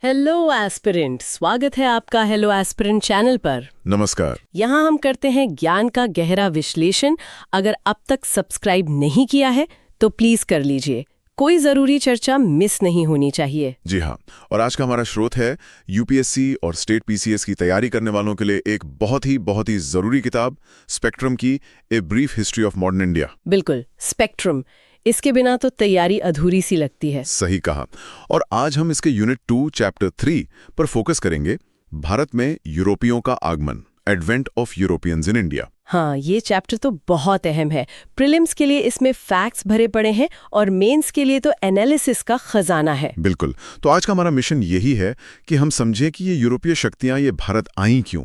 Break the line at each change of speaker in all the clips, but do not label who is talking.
Hello aspirant, स्वागत है आपका हेलो एस्पिरेंट चैनल पर।
नमस्कार।
यहाँ हम करते हैं ज्ञान का गहरा विश्लेषण। अगर अब तक सब्सक्राइब नहीं किया है तो प्लीज कर लीजिए, कोई जरूरी चर्चा मिस नहीं होनी चाहिए।
जी हाँ, और आज का हमारा स्रोत है यूपीएससी और स्टेट पीसीएस की तैयारी करने वालों के लिए एक बहुत ही जरूरी किताब, स्पेक्ट्रम की a brief history of modern India.
बिल्कुल, स्पेक्ट्रम, इसके बिना तो तैयारी अधूरी सी लगती है।
सही कहा। और आज हम इसके यूनिट 2 चैप्टर 3 पर फोकस करेंगे, भारत में यूरोपियों का आगमन, advent of Europeans in India.
हाँ, ये चैप्टर तो बहुत अहम है। प्रीलिम्स के लिए इसमें फैक्ट्स भरे पड़े हैं और मेंस के लिए तो एनालिसिस का खजाना है।
बिल्कुल। तो आज का हमारा मिशन यही है कि हम समझें कि ये यूरोपीय शक्तियां ये भारत आईं क्यों,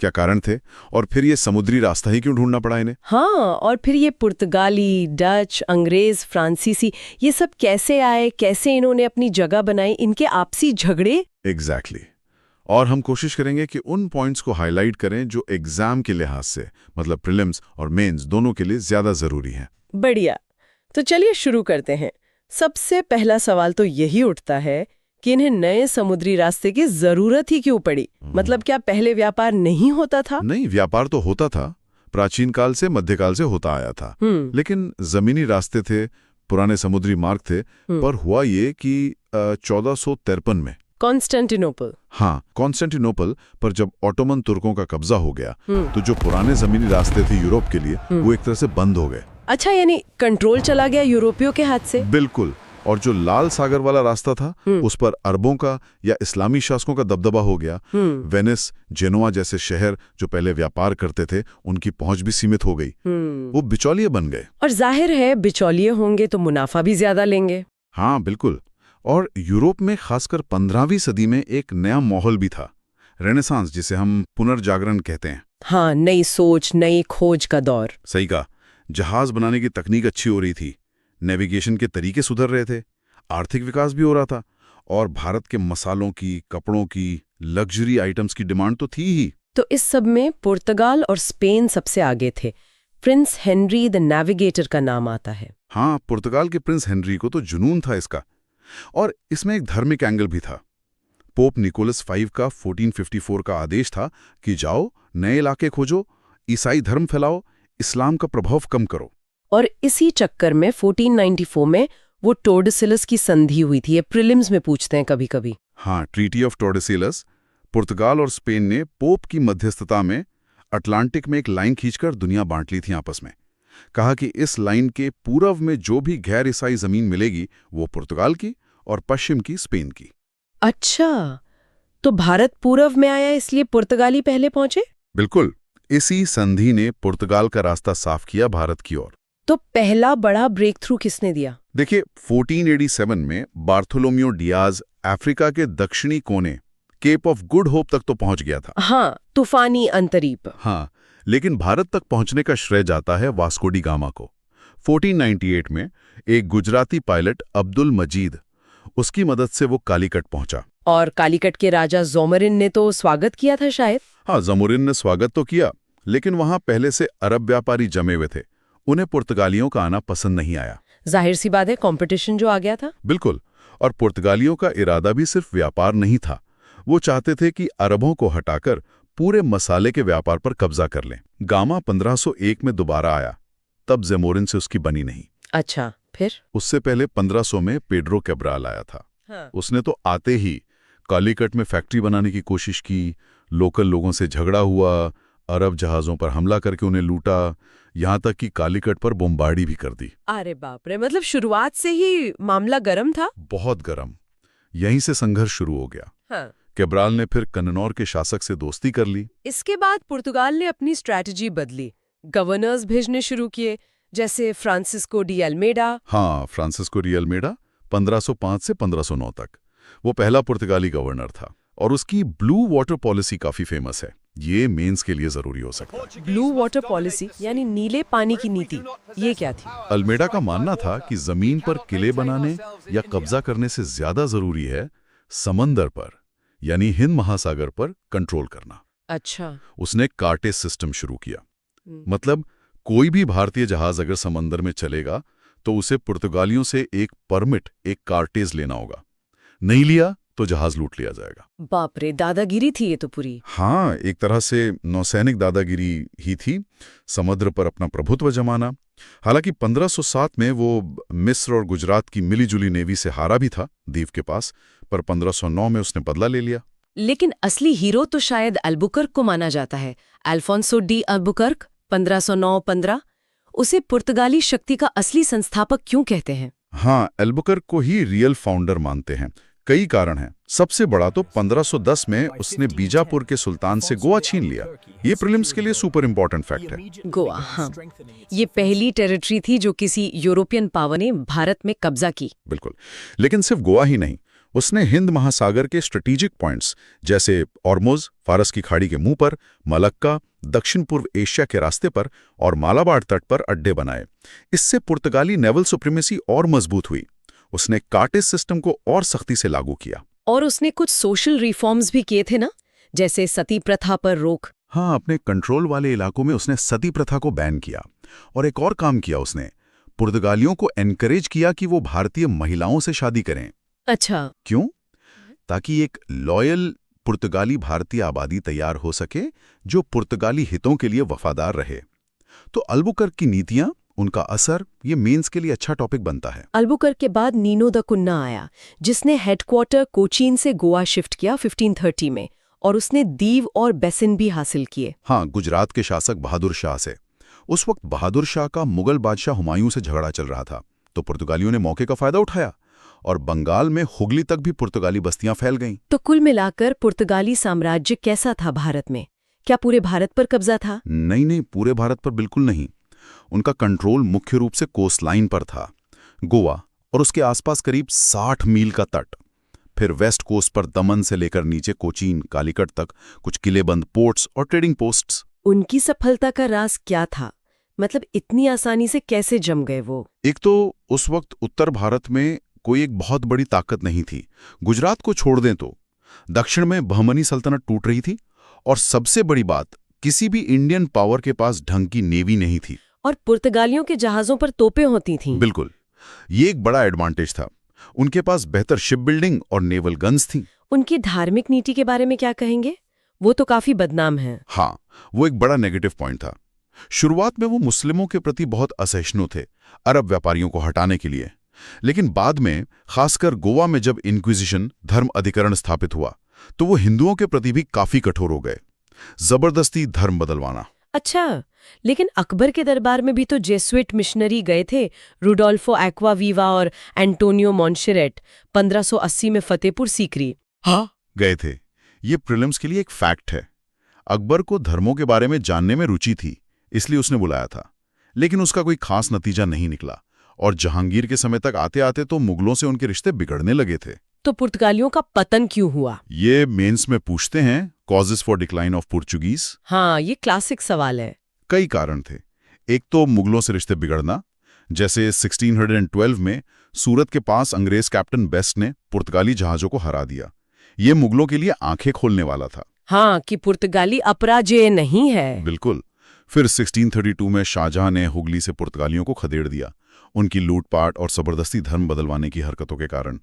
क्या कारण थे, और फिर ये समुद्री रास्ता ही क्यों ढूंढना पड़ा इन्हें।
हाँ, और फिर ये पुर्तगाली, डच, अंग्रेज, फ्रांसीसी, ये सब कैसे आए, कैसे इन्होंने अपनी जगह बनाई, इनके आपसी झगड़े।
एग्जैक्टली। और हम कोशिश करेंगे कि उन पॉइंट्स को हाईलाइट करें जो एग्जाम के लिहाज से, मतलब प्रीलिम्स और मेंस दोनों के लिए ज्यादा जरूरी हैं।
बढ़िया, तो चलिए शुरू करते हैं। सबसे पहला सवाल तो यही उठता है कि इन्हें नए समुद्री रास्ते की जरूरत ही क्यों पड़ी। मतलब क्या पहले व्यापार नहीं होता था?
नहीं, व्यापार तो होता था, प्राचीन काल से मध्यकाल से होता आया था। लेकिन जमीनी रास्ते थे, पुराने समुद्री मार्ग थे। पर हुआ ये कि 1453 में
कॉन्स्टेंटिनोपल,
हाँ, कॉन्स्टेंटिनोपल पर जब ऑटोमन तुर्कों का कब्जा हो गया तो जो पुराने जमीनी रास्ते थे यूरोप के लिए, वो एक तरह से बंद हो गए।
अच्छा, यानी कंट्रोल चला गया यूरोपियों के हाथ से।
बिल्कुल। और जो लाल सागर वाला रास्ता था, उस पर अरबों का या इस्लामी शासकों का दबदबा हो गया। वेनिस, जेनोआ जैसे शहर जो पहले व्यापार करते थे, उनकी पहुंच भी सीमित हो गई। वो बिचौलिए बन गए।
और जाहिर है बिचौलिए होंगे तो मुनाफा भी ज्यादा लेंगे।
हाँ, बिल्कुल। और यूरोप में खासकर 15वीं सदी में एक नया माहौल भी था, रेनेसांस, जिसे हम पुनर्जागरण कहते हैं।
हाँ, नई सोच, नई खोज का दौर।
सही कहा। जहाज बनाने की तकनीक अच्छी हो रही थी, नेविगेशन के तरीके सुधर रहे थे, आर्थिक विकास भी हो रहा था, और भारत के मसालों की, कपड़ों की, लग्जरी आइटम्स की डिमांड तो थी ही।
तो इस सब में पुर्तगाल और स्पेन सबसे आगे थे। प्रिंस हेनरी द नेविगेटर का नाम आता है।
हाँ, पुर्तगाल के प्रिंस हेनरी को तो जुनून था इसका। और इसमें एक धार्मिक एंगल भी था। पोप निकोलस V का 1454 का आदेश था कि जाओ, नए इलाके खोजो, ईसाई धर्म फैलाओ, इस्लाम का प्रभाव कम करो।
और इसी चक्कर में 1494 में वो टोर्डेसिलस की संधि हुई थी। ये प्रीलिम्स में पूछते हैं कभी कभी।
हाँ, ट्रीटी ऑफ टोर्डेसिलस। पुर्तगाल और स्पेन ने पोप की मध्यस्थता में अटलांटिक में एक लाइन खींचकर दुनिया बांट ली थी आपस में। कहा कि इस लाइन के पूर्व में जो भी गैर ईसाई जमीन मिलेगी वो पुर्तगाल की, और पश्चिम की स्पेन की।
अच्छा, तो भारत पूर्व में आया इसलिए पुर्तगाली पहले पहुंचे।
बिल्कुल। इसी संधि ने पुर्तगाल का रास्ता साफ किया भारत की ओर।
तो पहला बड़ा ब्रेक थ्रू किसने दिया?
देखिए, 1487 में बार्थोलोम्यो डियाज अफ्रीका के दक्षिणी कोने केप ऑफ गुड होप तक तो पहुंच गया था।
हाँ, तूफानी अंतरीप।
हाँ, लेकिन भारत तक पहुंचने का श्रेय जाता है वास्को डी गामा को। 1498 में एक गुजराती पायलट अब्दुल मजीद, उसकी मदद से वो कालीकट पहुंचा।
और कालीकट के राजा जोमरिन ने तो स्वागत किया था शायद।
हाँ, जमुरिन ने स्वागत तो किया, लेकिन वहां पहले से अरब व्यापारी जमे हुए थे। उन्हें पुर्तगालियों का आना पसंद नहीं आया।
जाहिर सी बात है, कंपटीशन जो आ गया था।
बिल्कुल। और पुर्तगालियों का इरादा भी सिर्फ व्यापार नहीं था। वो चाहते थे कि अरबों को हटाकर पूरे मसाले के व्यापार पर कब्जा कर लें। गामा 1501 में दोबारा आया, तब ज़मोरिन से उसकी बनी नहीं।
अच्छा, फिर?
उससे पहले 1500 में पेड्रो कैब्राल आया था।
हाँ।
उसने तो आते ही कालीकट में फैक्ट्री बनाने की कोशिश की, लोकल लोगों से झगड़ा हुआ, अरब जहाज़ों पर हमला करके उन्हें लूटा, यहाँ तक कि कालीकट पर बमबारी भी कर दी।
अरे बाप रे, मतलब शुरुआत से ही मामला गर्म था।
बहुत गर्म। यहीं से संघर्ष शुरू हो गया।
हाँ।
कैब्राल ने फिर कन्नौर के शासक से दोस्ती कर ली।
इसके बाद पुर्तगाल ने अपनी स्ट्रैटेजी बदली, गवर्नर्स भेजने शुरू किए, जैसे फ्रांसिस्को डी अल्मेडा।
हाँ, फ्रांसिस्को डी अल्मेडा 1505 से 1509 तक वो पहला पुर्तगाली गवर्नर था, और उसकी ब्लू वाटर पॉलिसी काफी फेमस है। ये मेंस के लिए जरूरी हो सकता है।
ब्लू वाटर पॉलिसी यानी नीले पानी की नीति, ये क्या थी?
अल्मेडा का मानना था कि जमीन पर किले बनाने या कब्जा करने से ज्यादा जरूरी है समंदर पर, यानी हिंद महासागर पर कंट्रोल करना।
अच्छा।
उसने कार्टेज सिस्टम शुरू किया। मतलब कोई भी भारतीय जहाज अगर समंदर में चलेगा तो उसे पुर्तगालियों से एक परमिट, एक कार्टेज लेना होगा। नहीं लिया तो जहाज लूट लिया जाएगा।
बाप रे, दादागिरी थी ये तो पूरी।
हाँ, एक तरह से नौसैनिक दादागिरी ही थी, समुद्र पर अपना प्रभुत्व जमाना। हालांकि 1507 में वो मिस्र और गुजरात की मिलीजुली नेवी से हारा भी था दीव के पास, पर 1509 में उसने बदला ले लिया।
लेकिन असली हीरो तो शायद अल्बुकर्क को माना जाता है। अल्फोंसो डी अल्बुकर्क 1509-15, उसे पुर्तगाली शक्ति का असली संस्थापक क्यों कहते हैं?
हाँ, अल्बुकर्क को ही रियल फाउंडर मानते हैं। कई कारण हैं। सबसे बड़ा तो 1510 में उसने बीजापुर के सुल्तान से गोवा छीन लिया। ये प्रीलिम्स के लिए सुपर इंपॉर्टेंट फैक्ट है।
गोवा, हाँ, ये पहली टेरिटरी थी जो किसी यूरोपियन पावर ने भारत में कब्जा की।
बिल्कुल, लेकिन सिर्फ गोवा ही नहीं, उसने हिंद महासागर के स्ट्रेटेजिक पॉइंट्स जैसे ऑर्मुज, फारस की खाड़ी के मुंह पर, मलक्का, दक्षिण पूर्व एशिया के रास्ते पर और मालाबार तट पर अड्डे बनाए। इससे पुर्तगाली नेवल सुप्रीमेसी और मजबूत हुई। उसने कार्टेज सिस्टम को और सख्ती से लागू किया।
और उसने कुछ सोशल रिफॉर्म्स भी किए थे ना, जैसे सती प्रथा पर रोक।
हाँ, अपने कंट्रोल वाले इलाकों में उसने सती प्रथा को बैन किया। और एक और काम किया उसने, पुर्तगालियों को एनकरेज किया कि वो भारतीय महिलाओं से शादी करें।
अच्छा,
क्यों? ताकि एक लॉयल पुर्तगाली भारतीय आबादी तैयार हो सके जो पुर्तगाली हितों के लिए वफादार रहे। तो अल्बुकर्क की नीतियां, उनका असर, ये मेंस के लिए अच्छा टॉपिक बनता है।
अल्बुकर्क के बाद नीनो द कुन्ना आया, जिसने हेडक्वार्टर कोचीन से गोवा शिफ्ट किया 1530 में, और उसने दीव और बेसिन भी हासिल किए।
हाँ, गुजरात के शासक बहादुर शाह से। उस वक्त बहादुर शाह का मुगल बादशाह हुमायूं से झगड़ा चल रहा था, तो पुर्तगालियों ने मौके का फायदा उठाया और बंगाल में हुगली तक भी पुर्तगाली बस्तियां फैल गईं।
तो कुल मिलाकर पुर्तगाली साम्राज्य कैसा था भारत में? क्या पूरे भारत पर कब्जा था?
नहीं, पूरे भारत पर बिल्कुल नहीं। उनका कंट्रोल मुख्य रूप से कोस्टलाइन पर था, गोवा और उसके आसपास करीब 60 मील का तट। फिर वेस्ट कोस्ट पर दमन से लेकर नीचे कोचीन, कालीकट तक कुछ किलेबंद पोर्ट्स और ट्रेडिंग पोस्ट्स।
उनकी सफलता का राज क्या था? मतलब इतनी आसानी से कैसे जम गए वो?
एक तो उस वक्त उत्तर भारत में कोई एक बहुत बड़ी ताकत नहीं थी। गुजरात को छोड़ दें तो दक्षिण में बहमनी सल्तनत टूट रही थी, और सबसे बड़ी बात, किसी भी इंडियन पावर के पास ढंग की नेवी नहीं थी।
और पुर्तगालियों के जहाजों पर तोपें होती थीं।
बिल्कुल, ये एक बड़ा एडवांटेज था। उनके पास बेहतर शिप बिल्डिंग और नेवल गन्स थीं।
उनकी धार्मिक नीति के बारे में क्या कहेंगे? वो तो काफी बदनाम है।
हाँ, वो एक बड़ा नेगेटिव पॉइंट था। शुरुआत में वो मुस्लिमों के प्रति बहुत असहिष्णु थे, अरब व्यापारियों को हटाने के लिए। लेकिन बाद में, खासकर गोवा में जब इंक्विजिशन धर्म अधिकरण स्थापित हुआ, तो वो हिंदुओं के प्रति भी काफी कठोर हो गए। जबरदस्ती धर्म बदलवाना।
अच्छा, लेकिन अकबर के दरबार में भी तो जेसुइट मिशनरी गए थे, रुडोल्फो एक्वावीवा और एंटोनियो मॉन्शेरेट, 1580 में फतेहपुर सीकरी।
हाँ, गए थे। ये प्रीलिम्स के लिए एक फैक्ट है। अकबर को धर्मों के बारे में जानने में रुचि थी, इसलिए उसने बुलाया था। लेकिन उसका कोई खास नतीजा नहीं निकला, और जहांगीर के समय तक आते आते तो मुगलों से उनके रिश्ते बिगड़ने लगे थे।
तो पुर्तगालियों का पतन क्यों हुआ?
ये मेंस में पूछते हैं, causes for decline of Portuguese.
हाँ, ये क्लासिक सवाल है।
कई कारण थे। एक तो मुगलों से रिश्ते बिगड़ना, जैसे 1612 में सूरत के पास अंग्रेज कैप्टन बेस्ट ने पुर्तगाली जहाजों को हरा दिया। ये मुगलों के लिए आंखें खोलने वाला था।
हाँ, कि पुर्तगाली अपराजेय नहीं है।
बिल्कुल। फिर 1632 में शाहजहां ने हुगली से पुर्तगालियों को खदेड़ दिया, उनकी लूटपाट और जबरदस्ती धर्म बदलवाने की हरकतों के कारण।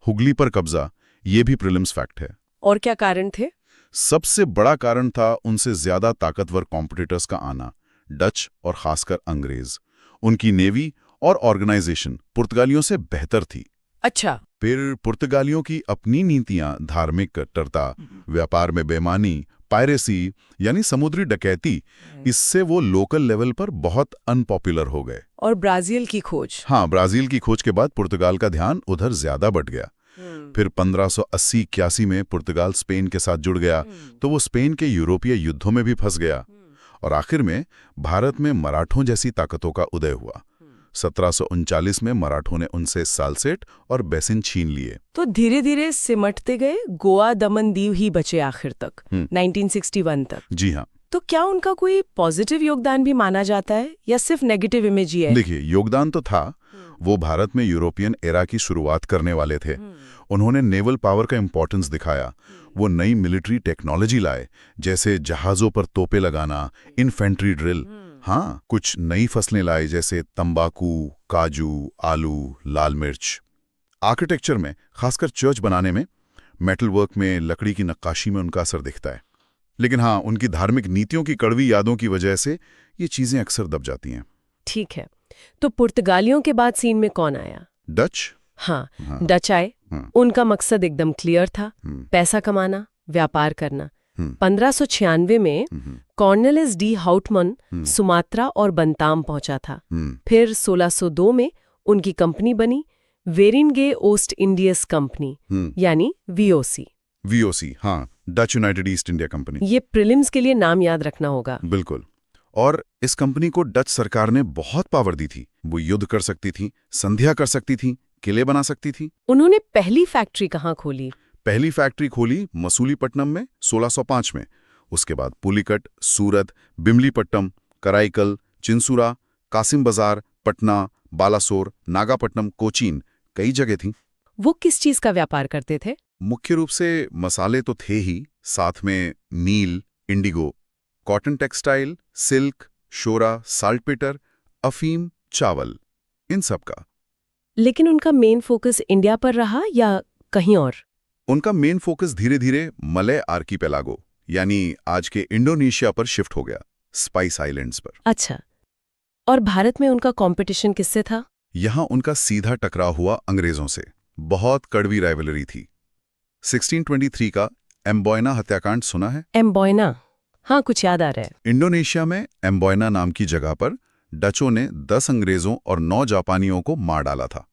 हुगली पर कब्जा, ये भी प्रीलिम्स फैक्ट है।
और क्या कारण थे?
सबसे बड़ा कारण था उनसे ज्यादा ताकतवर कॉम्पिटिटर्स का आना, डच और खासकर अंग्रेज। उनकी नेवी और ऑर्गेनाइजेशन पुर्तगालियों से बेहतर थी।
अच्छा।
फिर पुर्तगालियों की अपनी नीतियां, धार्मिक कट्टरता, व्यापार में बेईमानी, पायरेसी यानी समुद्री डकैती, इससे वो लोकल लेवल पर बहुत अनपॉपुलर हो गए।
और ब्राजील की खोज।
हाँ, ब्राजील की खोज के बाद पुर्तगाल का ध्यान उधर ज्यादा बढ़ गया। फिर 1580-81 में पुर्तगाल स्पेन के साथ जुड़ गया, तो वो स्पेन के यूरोपीय युद्धों में भी फंस गया। और आखिर में भारत में मराठों जैसी ताकतों का उदय हुआ। 1739 में मराठों ने उनसे सालसेट और बेसिन छीन लिए।
तो धीरे धीरे सिमटते गए, गोवा दमन दीव ही बचे आखिर तक, 1961 तक।
जी हाँ।
तो क्या उनका कोई पॉजिटिव योगदान भी माना जाता है या सिर्फ नेगेटिव इमेज ही है?
देखिए, योगदान तो था। वो भारत में यूरोपियन एरा की शुरुआत करने वाले थे। उन्होंने नेवल पावर का इंपॉर्टेंस दिखाया। वो नई मिलिट्री टेक्नोलॉजी लाए, जैसे जहाजों पर तोपे लगाना, इन्फेंट्री ड्रिल। हाँ, कुछ नई फसलें लाए, जैसे तंबाकू, काजू, आलू, लाल मिर्च। आर्किटेक्चर में, खासकर चर्च बनाने में, मेटल वर्क में, लकड़ी की नक्काशी में उनका असर दिखता है। लेकिन हाँ, उनकी धार्मिक नीतियों की कड़वी यादों की वजह से ये चीजें अक्सर दब जाती हैं।
ठीक है, तो पुर्तगालियों के बाद सीन में कौन आया?
डच।
हाँ,
हाँ।
डच आए।
हाँ।
उनका मकसद एकदम क्लियर था, पैसा कमाना, व्यापार करना। 1596 में कॉर्नेलिस डी हाउटमन सुमात्रा और बंताम पहुंचा था। फिर 1602 में उनकी कंपनी बनी, वेरिनगे ओस्ट इंडियस कंपनी, यानी वीओसी।
वीओसी, हाँ, Dutch United east India company.
ये प्रीलिम्स के लिए नाम याद रखना होगा।
बिल्कुल। और इस कंपनी को डच सरकार ने बहुत पावर दी थी। वो युद्ध कर सकती थी, संधियां कर सकती थी, किले बना सकती थी।
उन्होंने पहली फैक्ट्री कहाँ खोली?
पहली फैक्ट्री खोली मसूलीपट्टनम में 1605 में। उसके बाद पुलिकट, सूरत, बिमलीपट्टम, कराईकल, चिंसुरा, कासिम बाजार, पटना, बालासोर, नागापट्टनम, कोचीन, कई जगह थीं।
वो किस चीज का व्यापार करते थे?
मुख्य रूप से मसाले तो थे ही, साथ में नील, इंडिगो, कॉटन टेक्सटाइल, सिल्क, शोरा, साल्टपेटर, अफीम, चावल, इन सब का।
लेकिन उनका मेन फोकस इंडिया पर रहा या कहीं और?
उनका मेन फोकस धीरे धीरे मलय आर्कीपेलागो यानी आज के इंडोनेशिया पर शिफ्ट हो गया, स्पाइस आइलैंड्स पर।
अच्छा, और भारत में उनका कंपटीशन किससे था?
यहां उनका सीधा टकराव हुआ अंग्रेजों से। बहुत कड़वी राइवलरी थी। 1623 का एम्बोयना हत्याकांड सुना है?
एम्बोयना, हाँ, कुछ याद आ रहा है।
इंडोनेशिया में एम्बोयना नाम की जगह पर डचों ने 10 अंग्रेजों और 9 जापानियों को मार डाला था।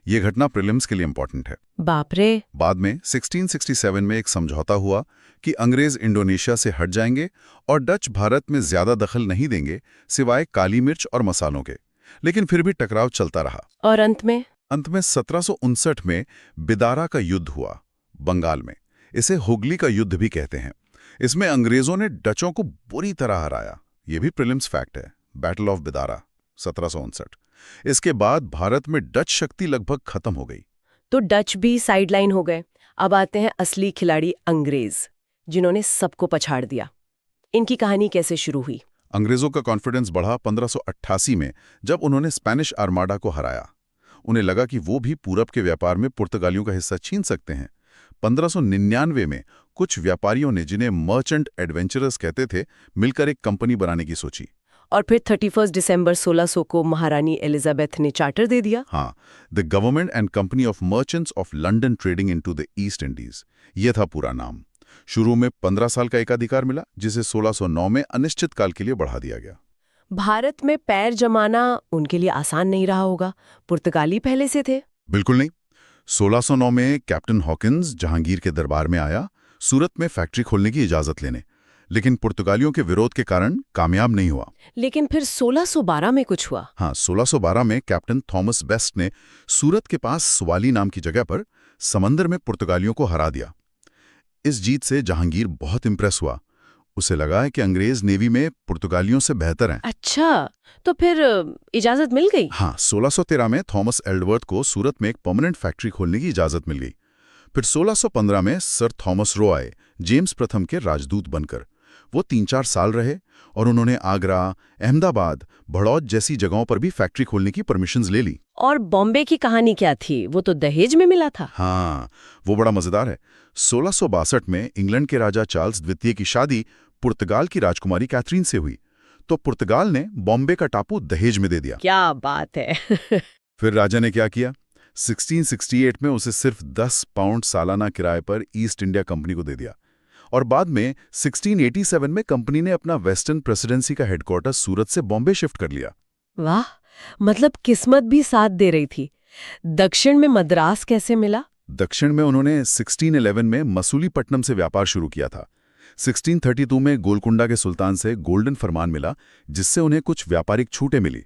यह घटना प्रीलिम्स के लिए इंपॉर्टेंट है।
बाप रे।
बाद में 1667 में एक समझौता हुआ कि अंग्रेज इंडोनेशिया से हट जाएंगे और डच भारत में ज्यादा दखल नहीं देंगे सिवाय काली मिर्च और मसालों के। लेकिन फिर भी टकराव चलता रहा।
और अंत में
1759 में बिदारा का युद्ध हुआ बंगाल में। इसे हुगली का युद्ध भी कहते हैं। इसमें अंग्रेजों ने डचों को बुरी तरह हराया। यह भी प्रीलिम्स फैक्ट है। Battle of Bidara 1759। इसके बाद भारत में डच शक्ति लगभग खत्म हो गई।
तो डच भी साइडलाइन हो गए। अब आते हैं असली खिलाड़ी अंग्रेज, जिन्होंने सबको पछाड़ दिया। इनकी कहानी कैसे शुरू हुई?
अंग्रेजों का कॉन्फिडेंस बढ़ा 1588 में, जब उन्होंने स्पेनिश आर्माडा को हराया। उन्हें लगा कि वो भी पूरब के व्यापार में पुर्तगालियों का हिस्सा छीन सकते हैं। 1599 में कुछ व्यापारियों ने, जिन्हें मर्चेंट एडवेंचरर्स कहते थे, मिलकर एक कंपनी बनाने की सोची।
और फिर 31 दिसंबर 1600 को महारानी एलिजाबेथ ने चार्टर दे दिया।
हाँ, the government and company of Merchants of London trading into the East Indies, ये था पूरा नाम। शुरू में 15 साल का एकाधिकार मिला, जिसे 1609 में अनिश्चित काल के लिए बढ़ा दिया गया।
भारत में पैर जमाना उनके लिए आसान नहीं रहा होगा। पुर्तगाली पहले से थे?
बिल्कुल नहीं। 1609 में कैप्टन हॉकिंस जहांगीर के दरबार में आया सूरत में फैक्ट्री खोलने की इजाजत लेने, लेकिन पुर्तगालियों के विरोध के कारण कामयाब नहीं हुआ।
लेकिन फिर 1612 में कुछ हुआ।
हाँ, 1612 में कैप्टन थॉमस बेस्ट ने सूरत के पास स्वाली नाम की जगह पर समंदर में पुर्तगालियों को हरा दिया। इस जीत से जहांगीर बहुत इंप्रेस हुआ। उसे लगा है कि अंग्रेज नेवी में पुर्तगालियों से बेहतर हैं।
अच्छा, तो फिर इजाजत मिल गई?
हाँ, 1613 में थॉमस एल्डवर्थ को सूरत में एक परमानेंट फैक्ट्री खोलने की इजाजत मिल गई। फिर 1615 में सर थॉमस रो आए, जेम्स प्रथम के राजदूत बनकर। वो 3-4 साल रहे और उन्होंने आगरा, अहमदाबाद, भड़ौत जैसी जगहों पर भी फैक्ट्री खोलने की परमिशंस ले ली।
और बॉम्बे की कहानी क्या थी? वो तो दहेज में मिला था।
हाँ, वो बड़ा मजेदार है। 1662 में इंग्लैंड के राजा चार्ल्स द्वितीय की शादी पुर्तगाल की राजकुमारी कैथरीन से हुई, तो पुर्तगाल ने बॉम्बे का टापू दहेज में दे दिया।
क्या बात है।
फिर राजा ने क्या किया? 1668 में उसे सिर्फ 10 पाउंड सालाना किराए पर ईस्ट इंडिया कंपनी को दे दिया। और बाद में 1687 में कंपनी ने अपना वेस्टर्न प्रेसिडेंसी का हेडक्वार्टर सूरत से बॉम्बे शिफ्ट कर लिया।
वाह, मतलब किस्मत भी साथ दे रही थी। दक्षिण में मद्रास कैसे मिला?
दक्षिण में उन्होंने 1611 में मसूलीपट्टनम से व्यापार शुरू किया था। 1632 में गोलकुंडा के सुल्तान से गोल्डन फरमान मिला, जिससे उन्हें कुछ व्यापारिक छूटें मिली।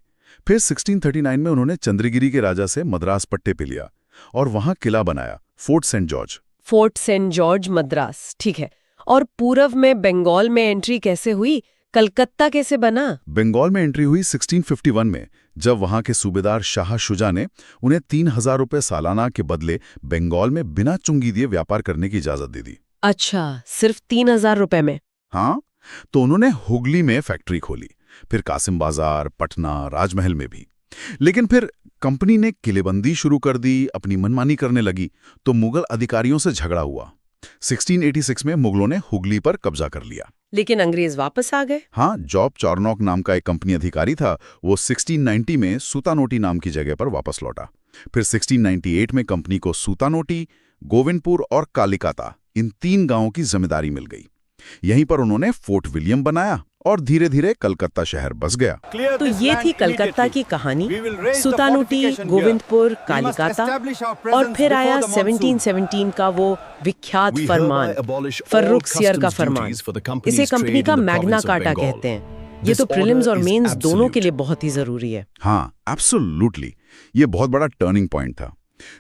फिर 1639 में उन्होंने चंद्रगिरी के राजा से मद्रास पट्टे पे लिया और वहां किला बनाया, Fort Saint George.
Fort Saint George Madras, ठीक है। और पूरब में बंगाल में एंट्री कैसे हुई? कलकत्ता कैसे बना?
बंगाल में एंट्री हुई 1651 में, जब वहां के सूबेदार शाह शुजा ने उन्हें 3000 रुपये सालाना के बदले बंगाल में बिना चुंगी दिए व्यापार करने की इजाजत दे दी।
अच्छा, सिर्फ 3000 रुपए में?
हाँ, तो उन्होंने हुगली में फैक्ट्री खोली, फिर कासिम बाजार, पटना, राजमहल में भी। लेकिन फिर कंपनी ने किलेबंदी शुरू कर दी, अपनी मनमानी करने लगी, तो मुगल अधिकारियों से झगड़ा हुआ। 1686 में मुगलों ने हुगली पर कब्जा कर लिया।
लेकिन अंग्रेज वापस आ गए।
हाँ, जॉब चार्नोक नाम का एक कंपनी अधिकारी था, वो 1690 में सूतानोटी नाम की जगह पर वापस लौटा। फिर 1698 में कंपनी को सूतानोटी, गोविंदपुर और कालिकाता इन 3 गांवों की जिम्मेदारी मिल गई। यहीं पर उन्होंने फोर्ट विलियम बनाया और धीरे धीरे कलकत्ता शहर बस गया।
तो ये थी कलकत्ता की कहानी। सूतानोटी, गोविंदपुर, कालिकाता और फिर आया 1717 का वो विख्यात फरमान, फर्रुखसियर का फरमान। इसे कंपनी का मैग्ना कार्टा कहते हैं। ये तो प्रीलिम्स और मेंस दोनों के लिए बहुत ही जरूरी है।
हाँ, एब्सोल्युटली, ये बहुत बड़ा टर्निंग पॉइंट था।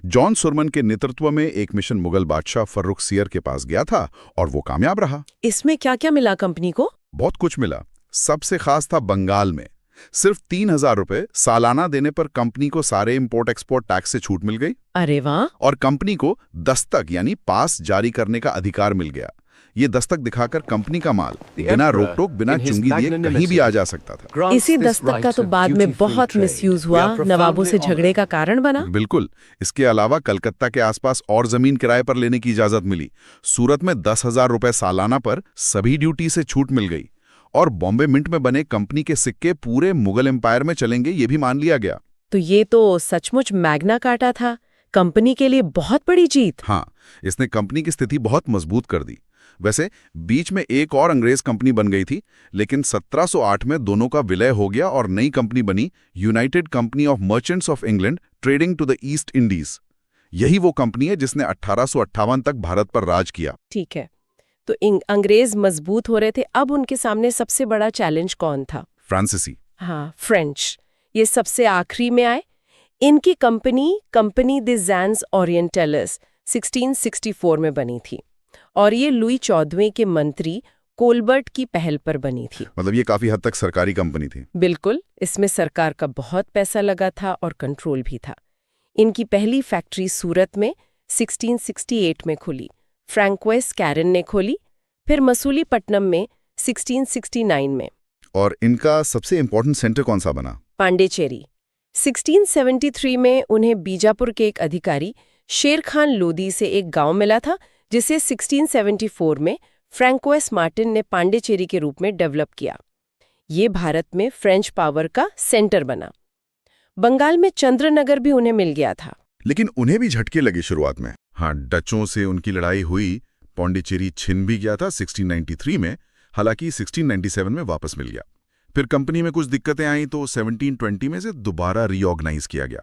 जॉन सुरमन के नेतृत्व में एक मिशन मुगल बादशाह फर्रुखसियर के पास गया था और वो कामयाब रहा।
इसमें क्या क्या मिला कंपनी को?
बहुत कुछ मिला। सबसे खास था बंगाल में सिर्फ 3000 रुपए सालाना देने पर कंपनी को सारे इंपोर्ट एक्सपोर्ट टैक्स से छूट मिल गई।
अरे वाह!
और कंपनी को दस्तक यानी पास जारी करने का अधिकार मिल गया। ये दस्तक दिखाकर कंपनी का माल बिना रोक टोक, बिना चुंगी दिए कहीं भी आ जा सकता था।
इसी दस्तक का तो बाद में बहुत मिसयूज हुआ, नवाबों से झगड़े का कारण बना।
बिल्कुल। इसके अलावा कलकत्ता के आसपास और जमीन किराए पर लेने की इजाजत मिली। सूरत में 10,000 रुपए सालाना पर सभी ड्यूटी से छूट मिल गई और बॉम्बे मिंट में बने कंपनी के सिक्के पूरे मुगल एम्पायर में चलेंगे, ये भी मान लिया गया।
तो ये तो सचमुच मैग्ना कार्टा था, कंपनी के लिए बहुत बड़ी जीत।
हाँ, इसने कंपनी की स्थिति बहुत मजबूत कर दी। वैसे बीच में एक और अंग्रेज कंपनी बन गई थी, लेकिन 1708 में दोनों का विलय हो गया और नई कंपनी बनी United Company of Merchants of England trading to the East Indies. यही वो कंपनी है जिसने 1858 तक भारत पर राज किया।
ठीक है, तो अंग्रेज मजबूत हो रहे थे। अब उनके सामने सबसे बड़ा चैलेंज कौन था?
फ्रांसीसी।
हाँ, फ्रेंच। ये सबसे आखिरी में आए। इनकी कंपनी द ज़ैंस ओरिएंटल्स 1664 में बनी थी और ये लुई 14वें के मंत्री कोलबर्ट की पहल पर बनी थी।
मतलब ये काफी हद तक सरकारी कंपनी थी।
बिल्कुल, इसमें सरकार का बहुत पैसा लगा था और कंट्रोल भी था। इनकी पहली फैक्ट्री सूरत में 1668 में खुली, फ्रैंकोइस कैरन ने खोली, फिर मसूलीपट्टनम में 1669 में।
और इनका सबसे इंपॉर्टेंट सेंटर कौन सा बना?
पांडिचेरी। 1673 में उन्हें बीजापुर के एक अधिकारी शेर खान लोदी से एक गांव मिला था, जिसे 1674 में फ्रैंकोइस मार्टिन ने पांडिचेरी के रूप में डेवलप किया। ये भारत में फ्रेंच पावर का सेंटर बना। बंगाल में चंद्रनगर भी उन्हें मिल गया था।
लेकिन उन्हें भी झटके लगे शुरुआत में। हाँ, डचों से उनकी लड़ाई हुई, पांडिचेरी छिन भी गया था 1693 में, हालांकि 1697 में वापस मिल गया। फिर कंपनी में कुछ दिक्कतें आई तो 1720 में से दोबारा रीऑर्गेनाइज किया गया।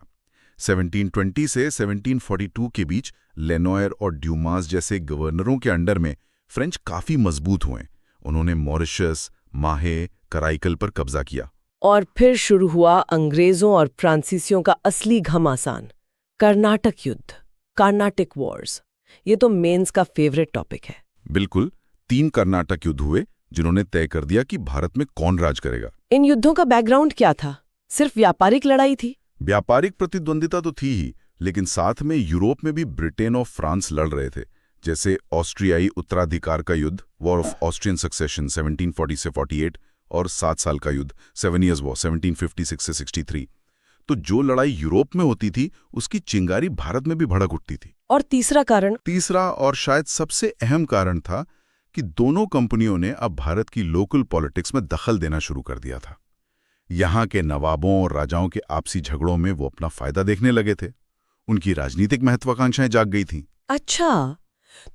1720 से 1742 के बीच लेनोयर और ड्यूमास जैसे गवर्नरों के अंडर में फ्रेंच काफी मजबूत हुए। उन्होंने मॉरिशस, माहे, कराईकल पर कब्जा किया।
और फिर शुरू हुआ अंग्रेजों और फ्रांसीसियों का असली घमासान, कर्नाटक युद्ध, कर्नाटिक वॉर्स। ये तो मेंस का फेवरेट टॉपिक है।
बिल्कुल, 3 कर्नाटक युद्ध हुए जिन्होंने तय कर दिया कि भारत में कौन राज करेगा।
इन युद्धों का बैकग्राउंड क्या था? सिर्फ व्यापारिक लड़ाई थी?
व्यापारिक प्रतिद्वंदिता तो थी ही, लेकिन साथ में यूरोप में भी ब्रिटेन और फ्रांस लड़ रहे थे। जैसे ऑस्ट्रियाई उत्तराधिकार का युद्ध, वॉर ऑफ ऑस्ट्रियन सक्सेशन 1740 से 48, और 7 साल का युद्ध 7 Years' War 1756 से 63। तो जो लड़ाई यूरोप में होती थी उसकी चिंगारी भारत में भी भड़क उठती थी।
और तीसरा कारण?
तीसरा और शायद सबसे अहम कारण था कि दोनों कंपनियों ने अब भारत की लोकल पॉलिटिक्स में दखल देना शुरू कर दिया था। यहाँ के नवाबों और राजाओं के आपसी झगड़ों में वो अपना फायदा देखने लगे थे। उनकी राजनीतिक महत्वाकांक्षाएं जाग गई थीं।
अच्छा,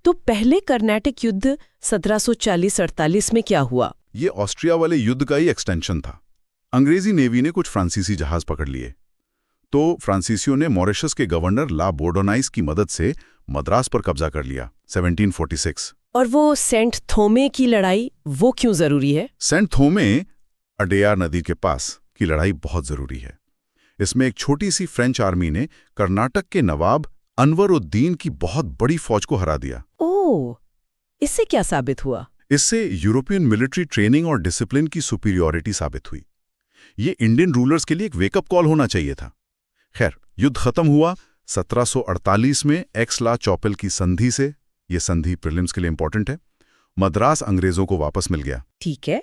तो पहले कर्नाटक युद्ध 1740-48 में क्या हुआ?
ये ऑस्ट्रिया वाले युद्ध का ही एक्सटेंशन था। अंग्रेजी नेवी ने कुछ फ्रांसीसी जहाज पकड़ लिए, तो फ्रांसीसियों ने मॉरिशस के गवर्नर ला बोर्डोनाइस की मदद से मद्रास पर कब्जा कर लिया 1746।
और वो सेंट थोमे की लड़ाई, वो क्यों जरूरी है?
सेंट थोमे, अडेयार नदी के पास की लड़ाई बहुत जरूरी है। इसमें एक छोटी सी फ्रेंच आर्मी ने कर्नाटक के नवाब अनवरुद्दीन की बहुत बड़ी फौज को हरा दिया।
ओह, इससे क्या साबित हुआ?
इससे यूरोपियन मिलिट्री ट्रेनिंग और डिसिप्लिन की सुपीरियॉरिटी साबित हुई। ये इंडियन रूलर्स के लिए एक वेकअप कॉल होना चाहिए था। खैर, युद्ध खत्म हुआ 1748 में एक्स-ला-चॉपेल की संधि से। ये संधि प्रीलिम्स के लिए इंपॉर्टेंट है। मद्रास अंग्रेजों को वापस मिल गया।
ठीक है।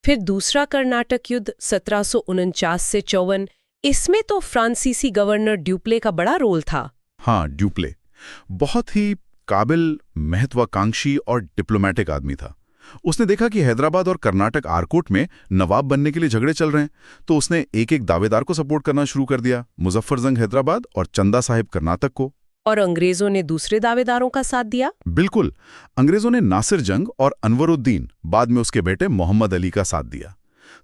फिर दूसरा कर्नाटक युद्ध 1749 से 54, इसमें तो फ्रांसीसी गवर्नर ड्यूप्ले का बड़ा रोल था।
हाँ, ड्यूप्ले बहुत ही काबिल, महत्वाकांक्षी और डिप्लोमेटिक आदमी था। उसने देखा कि हैदराबाद और कर्नाटक आरकोट में नवाब बनने के लिए झगड़े चल रहे हैं, तो उसने एक एक दावेदार को सपोर्ट करना शुरू कर दिया, मुजफ्फरजंग हैदराबाद और चंदा साहिब कर्नाटक को।
और अंग्रेजों ने दूसरे दावेदारों का साथ दिया?
बिल्कुल, अंग्रेजों ने नासिर जंग और अनवरुद्दीन, बाद में उसके बेटे मोहम्मद अली का साथ दिया।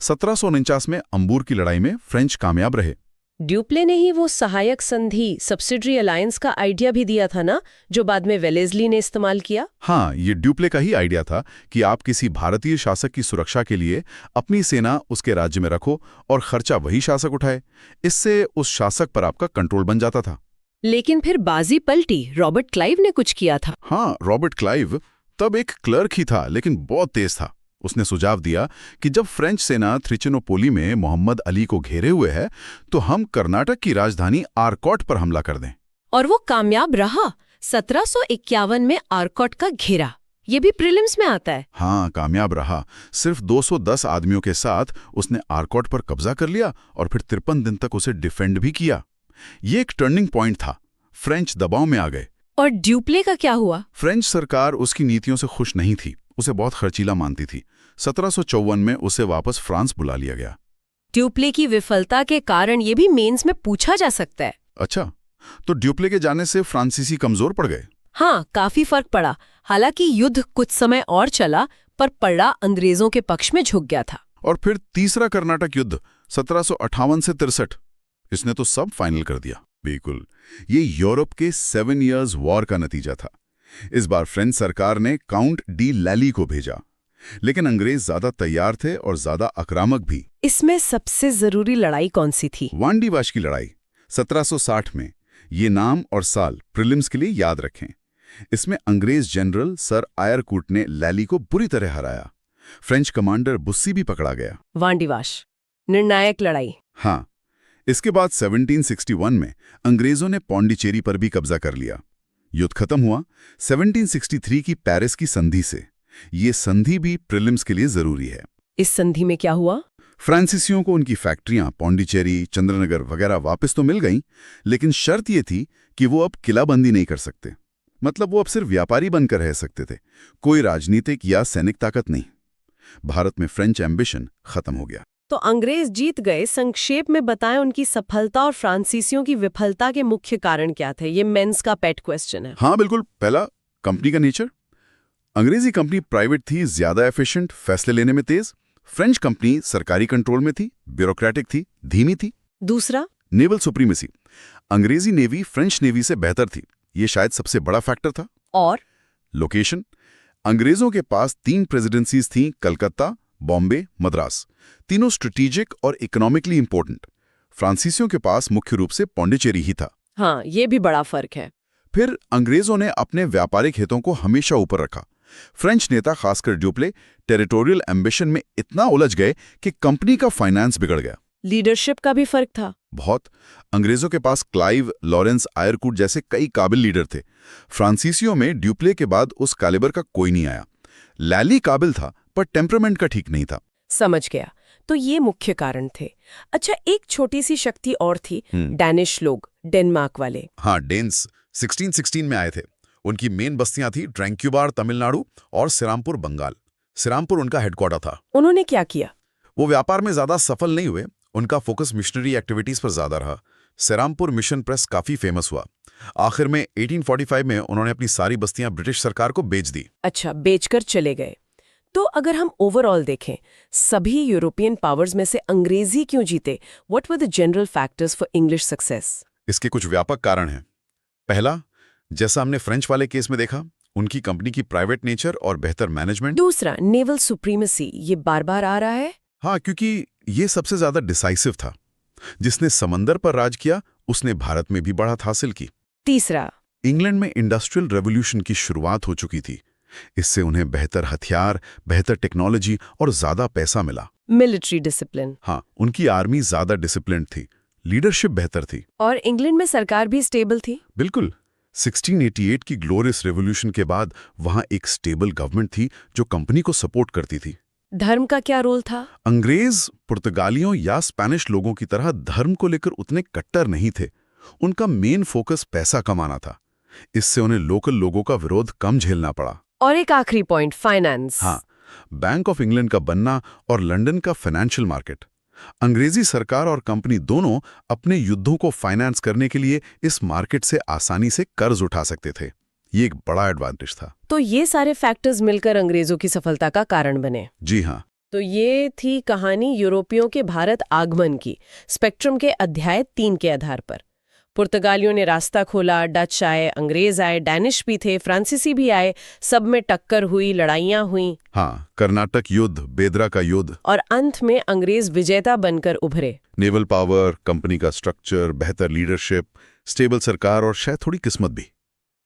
1749 में अंबूर की लड़ाई में फ्रेंच कामयाब रहे।
ड्यूप्ले ने ही वो सहायक संधि सब्सिडरी अलायंस का आइडिया भी दिया था ना, जो बाद में वेलेस्ली ने इस्तेमाल किया?
हाँ, ये ड्यूप्ले का ही आइडिया था कि आप किसी भारतीय शासक की सुरक्षा के लिए अपनी सेना उसके राज्य में रखो और खर्चा वही शासक उठाए। इससे उस शासक पर आपका कंट्रोल बन जाता था।
लेकिन फिर बाजी पलटी, रॉबर्ट क्लाइव ने कुछ किया था।
हाँ, रॉबर्ट क्लाइव तब एक क्लर्क ही था, लेकिन बहुत तेज था। उसने सुझाव दिया कि जब फ्रेंच सेना त्रिचिनोपोली में मोहम्मद अली को घेरे हुए है, तो हम कर्नाटक की राजधानी आरकोट पर हमला कर दें।
और वो कामयाब रहा। 1751 में आरकोट का घेरा, ये भी प्रीलिम्स में आता है।
हाँ, कामयाब रहा। सिर्फ 210 आदमियों के साथ उसने आरकोट पर कब्जा कर लिया और फिर 53 दिन तक उसे डिफेंड भी किया। ये एक टर्निंग पॉइंट था। फ्रेंच दबाव में आ गए।
और ड्यूप्ले का क्या हुआ?
फ्रेंच सरकार उसकी नीतियों से खुश नहीं थी, उसे बहुत खर्चीला मानती थी। 1754 में उसे वापस फ्रांस बुला लिया गया।
ड्यूप्ले की विफलता के कारण ये भी मेंस में पूछा जा सकता है।
अच्छा, तो ड्यूप्ले के जाने से फ्रांसीसी कमजोर पड़ गए?
हाँ, काफी फर्क पड़ा। हालांकि युद्ध कुछ समय और चला, पर पलड़ा अंग्रेजों के पक्ष में झुक गया था।
और फिर तीसरा कर्नाटक युद्ध 1758 से 63, इसने तो सब फाइनल कर दिया। बिल्कुल, ये यूरोप के 7 इयर्स वॉर का नतीजा था। इस बार फ्रेंच सरकार ने काउंट डी लैली को भेजा, लेकिन अंग्रेज ज्यादा तैयार थे और ज्यादा आक्रामक भी।
इसमें सबसे जरूरी लड़ाई कौन सी थी?
वांडीवाश की लड़ाई 1760 में। ये नाम और साल प्रीलिम्स के लिए याद रखें। इसमें अंग्रेज जनरल सर आयरकूट ने लैली को बुरी तरह हराया। फ्रेंच कमांडर बुस्सी भी पकड़ा गया।
वांडीवाश, निर्णायक लड़ाई।
हाँ, इसके बाद 1761 में अंग्रेजों ने पौंडीचेरी पर भी कब्जा कर लिया। युद्ध खत्म हुआ 1763 की पेरिस की संधि से। ये संधि भी प्रीलिम्स के लिए जरूरी है।
इस संधि में क्या हुआ?
फ्रांसीसियों को उनकी फैक्ट्रियां पौंडीचेरी, चंद्रनगर वगैरह वापस तो मिल गईं, लेकिन शर्त ये थी कि वो अब किलाबंदी नहीं कर सकते। मतलब वो अब सिर्फ व्यापारी बनकर रह सकते थे, कोई राजनीतिक या सैनिक ताकत नहीं। भारत में फ्रेंच एम्बिशन खत्म हो गया।
तो अंग्रेज जीत गए। संक्षेप में बताएं उनकी सफलता और फ्रांसीसियों की विफलता के मुख्य कारण क्या थे? ये मेंस का पेट क्वेश्चन है।
हाँ बिल्कुल। पहला, कंपनी का नेचर। अंग्रेजी कंपनी प्राइवेट थी, ज्यादा एफिशिएंट, फैसले लेने में तेज। फ्रेंच कंपनी सरकारी कंट्रोल में थी, ब्यूरोक्रेटिक थी, धीमी थी।
दूसरा,
नेवल सुप्रीमेसी। अंग्रेजी नेवी फ्रेंच नेवी से बेहतर थी, ये शायद सबसे बड़ा फैक्टर था।
और
लोकेशन। अंग्रेजों के पास 3 प्रेसिडेंसीज थीं, कलकत्ता, बॉम्बे, मद्रास। तीनों स्ट्रेटेजिक और इकोनॉमिकली इंपॉर्टेंट। फ्रांसीसियों के पास मुख्य रूप से पौंडीचेरी ही था।
हाँ, ये भी बड़ा फर्क है।
फिर अंग्रेजों ने अपने व्यापारिक हितों को हमेशा ऊपर रखा। फ्रेंच नेता, खासकर ड्यूप्ले, टेरिटोरियल एम्बिशन में इतना उलझ गए कि कंपनी का फाइनेंस बिगड़ गया।
लीडरशिप का भी फर्क था।
बहुत। अंग्रेजों के पास क्लाइव, लॉरेंस, आयरकूट जैसे कई काबिल लीडर थे। फ्रांसीसियों में ड्यूप्ले के बाद उस कैलिबर का कोई नहीं आया। लैली काबिल था, पर टेम्परामेंट का ठीक नहीं था।
समझ गया। तो ये मुख्य कारण थे। अच्छा, एक छोटी सी शक्ति और थी, डैनिश लोग, डेनमार्क वाले।
हाँ, डेन्स 1616 में आए थे। उनकी मेन बस्तियां थी ड्रैंक्यूबार तमिलनाडु और सिरामपुर बंगाल। सिरामपुर उनका हेडक्वार्टर था।
उन्होंने क्या किया?
वो व्यापार में ज्यादा सफल नहीं हुए। उनका फोकस मिशनरी एक्टिविटीज पर ज्यादा रहा। सिरामपुर मिशन प्रेस काफी फेमस हुआ। आखिर में 1845 में उन्होंने अपनी सारी बस्तियां ब्रिटिश सरकार को बेच दी।
अच्छा, बेचकर चले गए। तो अगर हम ओवरऑल देखें, सभी यूरोपियन पावर्स में से अंग्रेजी क्यों जीते? What were the general factors for English success?
इसके कुछ व्यापक कारण हैं। पहला, जैसा हमने फ्रेंच वाले केस में देखा, उनकी कंपनी की प्राइवेट नेचर और बेहतर मैनेजमेंट।
दूसरा, नेवल सुप्रीमेसी, ये बार बार आ रहा है।
हाँ, क्योंकि ये सबसे ज्यादा डिसाइसिव था। जिसने समंदर पर राज किया, उसने भारत में भी बढ़त हासिल की।
तीसरा,
इंग्लैंड में इंडस्ट्रियल रेवोल्यूशन की शुरुआत हो चुकी थी। इससे उन्हें बेहतर हथियार, बेहतर टेक्नोलॉजी और ज्यादा पैसा मिला।
Military discipline.
हाँ, उनकी आर्मी ज्यादा डिसिप्लिन्ड थी, लीडरशिप बेहतर थी।
और इंग्लैंड में सरकार भी स्टेबल थी।
बिल्कुल। 1688 की ग्लोरियस रेवोल्यूशन के बाद वहां एक स्टेबल गवर्नमेंट थी जो कंपनी को सपोर्ट करती थी।
धर्म का क्या रोल था?
अंग्रेज पुर्तगालियों या स्पेनिश लोगों की तरह धर्म को लेकर उतने कट्टर नहीं थे। उनका मेन फोकस पैसा कमाना था। इससे उन्हें लोकल लोगों का विरोध कम झेलना पड़ा।
और एक आखिरी पॉइंट, फाइनेंस।
हाँ, बैंक ऑफ इंग्लैंड का बनना और लंदन का फाइनेंशियल मार्केट। अंग्रेजी सरकार और कंपनी दोनों अपने युद्धों को फाइनेंस करने के लिए इस मार्केट से आसानी से कर्ज उठा सकते थे। ये एक बड़ा एडवांटेज था।
तो ये सारे फैक्टर्स मिलकर अंग्रेजों की सफलता का कारण बने।
जी हाँ।
तो ये थी कहानी यूरोपियों के भारत आगमन की, स्पेक्ट्रम के अध्याय 3 के आधार पर। पुर्तगालियों ने रास्ता खोला, डच आए, अंग्रेज आए, डैनिश भी थे, फ्रांसीसी भी आए, सब में टक्कर हुई, लड़ाइयां हुई।
हाँ, कर्नाटक युद्ध, बेदरा का युद्ध।
और अंत में अंग्रेज विजेता बनकर उभरे।
नेवल पावर, कंपनी का स्ट्रक्चर, बेहतर लीडरशिप, स्टेबल सरकार और शायद थोड़ी किस्मत भी,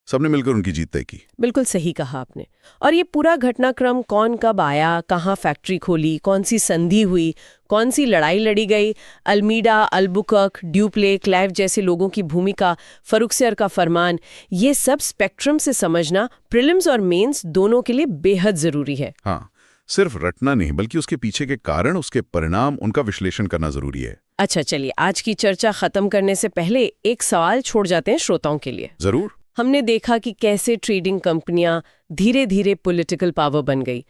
सबने मिलकर उनकी जीत तय की।
बिल्कुल सही कहा आपने। और ये पूरा घटनाक्रम, कौन कब आया, कहाँ फैक्ट्री खोली, कौन सी संधि हुई, कौन सी लड़ाई लड़ी गई, अल्मीडा, अल्बुकर्क, ड्यूप्ले, क्लाइव जैसे लोगों की भूमिका, फर्रुखसियर का फरमान, ये सब स्पेक्ट्रम से समझना प्रीलिम्स और मेंस दोनों के लिए बेहद जरूरी है।
हाँ, सिर्फ रटना नहीं बल्कि उसके पीछे के कारण, उसके परिणाम, उनका विश्लेषण करना जरूरी है।
अच्छा, चलिए आज की चर्चा खत्म करने से पहले एक सवाल छोड़ जाते हैं श्रोताओं के लिए।
जरूर।
हमने देखा कि कैसे ट्रेडिंग कंपनियां धीरे धीरे पॉलिटिकल पावर बन गई।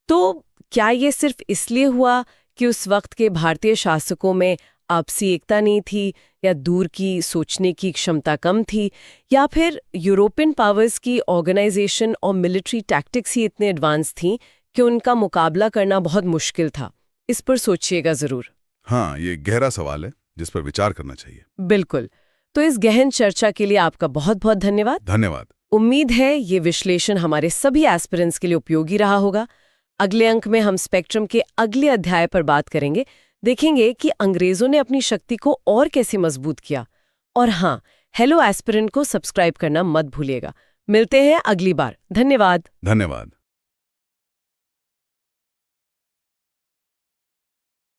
तो क्या ये सिर्फ इसलिए हुआ कि उस वक्त के भारतीय शासकों में आपसी एकता नहीं थी, या दूर की सोचने की क्षमता कम थी, या फिर यूरोपियन पावर्स की ऑर्गेनाइजेशन और मिलिट्री टैक्टिक्स ही इतने एडवांस थी कि उनका मुकाबला करना बहुत मुश्किल था? इस पर सोचिएगा जरूर।
हाँ, ये गहरा सवाल है जिस पर विचार करना चाहिए।
बिल्कुल। तो इस गहन चर्चा के लिए आपका बहुत बहुत धन्यवाद।
धन्यवाद।
उम्मीद है ये विश्लेषण हमारे सभी एस्पिरेंट्स के लिए उपयोगी रहा होगा। अगले अंक में हम स्पेक्ट्रम के अगले अध्याय पर बात करेंगे, देखेंगे कि अंग्रेजों ने अपनी शक्ति को और कैसे मजबूत किया। और हाँ, हेलो एस्पिरेंट को सब्सक्राइब करना मत भूलिएगा। मिलते हैं अगली बार। धन्यवाद।
धन्यवाद।